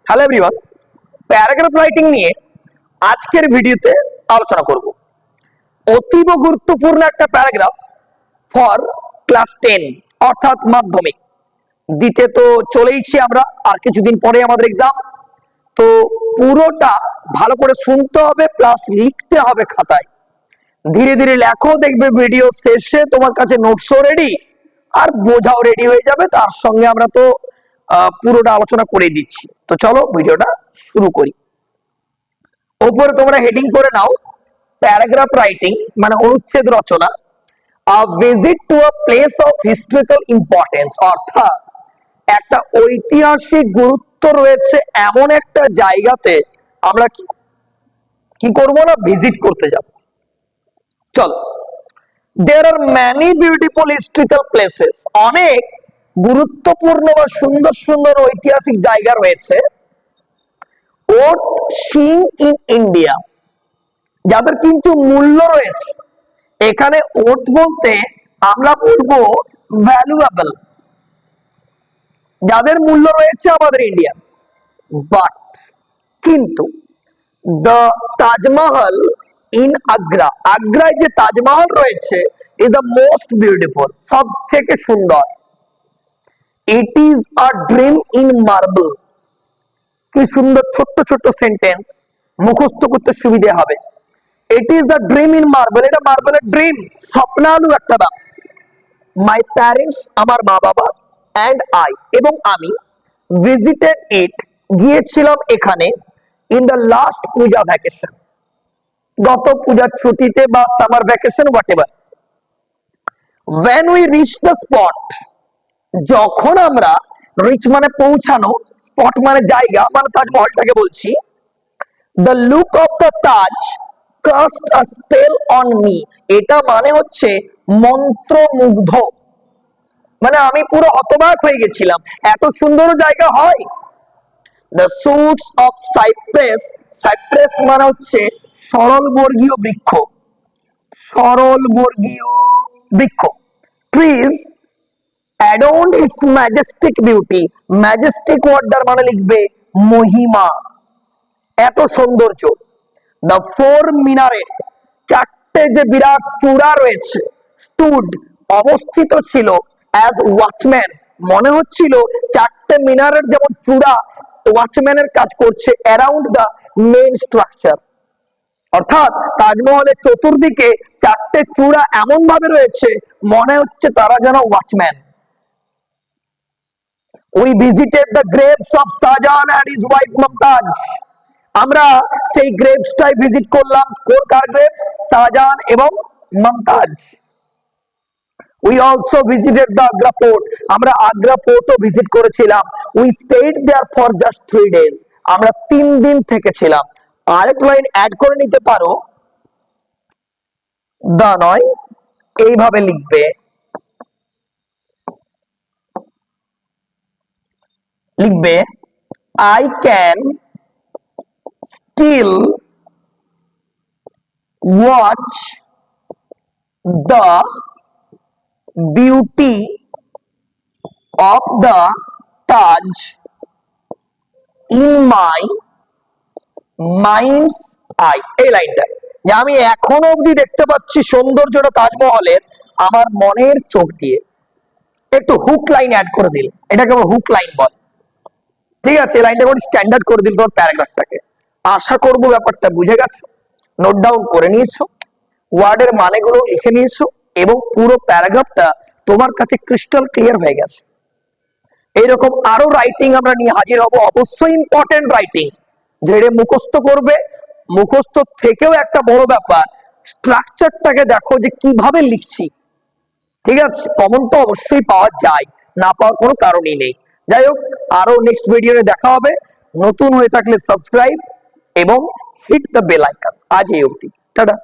Hello everyone, paragraph writing নিয়ে আজকের ভিডিওতে আলোচনা করব। অতীব গুরুত্বপূর্ণ একটা প্যারাগ্রাফ ফর ক্লাস 10 অর্থাৎ মাধ্যমিক দিতে তো চলেইছি আমরা, আর কিছুদিন পরে আমাদের এক্সাম। তো পুরোটা ভালো করে শুনতে হবে, প্লাস লিখতে হবে খাতায়। ধীরে ধীরে লেখো, দেখবে ভিডিও শেষে তোমার কাছে নোটসও রেডি আর বোঝাও রেডি হয়ে যাবে। তার সঙ্গে আমরা তো পুরোটা আলোচনা করে দিচ্ছি। তো চলো ভিডিওটা শুরু করি। উপরে তোমরা হেডিং করে নাও প্যারাগ্রাফ রাইটিং মানে অনুচ্ছেদ রচনা। A visit to a place of historical importance, অর্থাৎ একটা ঐতিহাসিক গুরুত্ব রয়েছে এমন একটা জায়গাতে আমরা কি করব না, ভিজিট করতে যাব। চলো, there are many beautiful historical places, অনেক গুরুত্বপূর্ণ বা সুন্দর সুন্দর ঐতিহাসিক জায়গা রয়েছে ওট সিন ইন ইন্ডিয়া, যাদের কিন্তু মূল্য রয়েছে। এখানে ওট বলতে আমরা বলবো ভ্যালুয়েবল, যাদের মূল্য রয়েছে আমাদের ইন্ডিয়া। বাট কিন্তু দ্য তাজমহল ইন আগ্রা, আগ্রায় যে তাজমহল রয়েছে ইজ দ্য মোস্ট বিউটিফুল, সব থেকে সুন্দর। It is a dream in marble, কি সুন্দর ছোট্ট ছোট্ট সেন্টেন্স, মুখস্থ করতে সুবিধা হবে। It is a dream in marble, এটা মার্বেলের ড্রিম, স্বপ্নালু একটা দাম। মাই প্যারেন্টস, আমার মা বাবা, অ্যান্ড আই এবং আমি, ভিজিটেড ইট, গিয়েছিলাম এখানে, in the last Puja vacation, গত পূজার ছুটিতে বা summer vacation what ever. when we reached the spot, যখন আমরা, রিচ মানে পৌঁছানো, স্পট মানে জায়গা, মানে তাজমহলটাকে বলছি। the look of the Taj cast a spell on me, এটা মানে হচ্ছে মন্ত্রমুগ্ধ, মানে আমি পুরো হতবাক হয়ে গেছিলাম, এত সুন্দর জায়গা হয়। the shoots of cypress, cypress মানে হচ্ছে সরল বর্গীয় বৃক্ষ, সরল বর্গীয় বৃক্ষ। trees adorned its majestic beauty, majestic ওয়ার্ডটার মানে লিখবে মহিমা, এত সৌন্দর্য। the four minaret, চারটে যে বিরাট চূড়া রয়েছে, stood অবস্থিত ছিল, as watchman মনে হচ্ছিল চারটে মিনারের যেমন চূড়া ওয়াচম্যানের কাজ করছে, around the main structure, অর্থাৎ তাজমহলের চতুর্দিকে চারটে চূড়া এমন ভাবে রয়েছে মনে হচ্ছে তারা যেন watchman. We visited the graves of Shahjahan and his wife Mumtaz, আমরা সেই গ্রেভসটাই ভিজিট করলাম। কার গ্রেভ? শাহজাহান এবং Mumtaz. We also visited the Agra port, আমরা আগ্রা পোর্টও ভিজিট করেছিলাম। We stayed there for just 3 days, আমরা 3 দিন থেকেছিলাম। আরেক লাইন অ্যাড করে নিতে পারো, দা নয়, এইভাবে লিখবে, I can still watch the beauty of the Taj in my mind's eye, এই লাইনটা, যে আমি এখনো অবধি দেখতে পাচ্ছি সৌন্দর্যটা তাজমহলের আমার মনের চোখ দিয়ে। একটু হুক লাইন অ্যাড করে দিল, এটাকে হুক লাইন বল। ঠিক আছে, এই লাইনটা করে স্ট্যান্ডার্ড করে দিল তোমার প্যারাগ্রাফটাকে। আশা করব ব্যাপারটা বুঝে গেছো, নোট ডাউন করে নিয়েছো, ওয়ার্ডের মানেগুলো লিখে নিয়েছো এবং পুরো প্যারাগ্রাফটা তোমার কাছে ক্রিস্টাল ক্লিয়ার হয়ে গেছে। এইরকম আরো রাইটিং আমরা নিয়ে হাজির হব, অবশ্যই ইম্পর্টেন্ট রাইটিং, যেটা মুখস্থ করবে। মুখস্থ থেকেও একটা বড় ব্যাপার, স্ট্রাকচারটাকে দেখো যে কিভাবে লিখছি। ঠিক আছে, কমন তো অবশ্যই পাওয়া যায়, না পাওয়ার কোনো কারণই নেই। যাই হোক, আরো নেক্সট ভিডিওতে দেখা হবে। নতুন হয়ে থাকলে সাবস্ক্রাইব এবং হিট দ্য বেল আইকন। আজ এই অবধি, টাটা।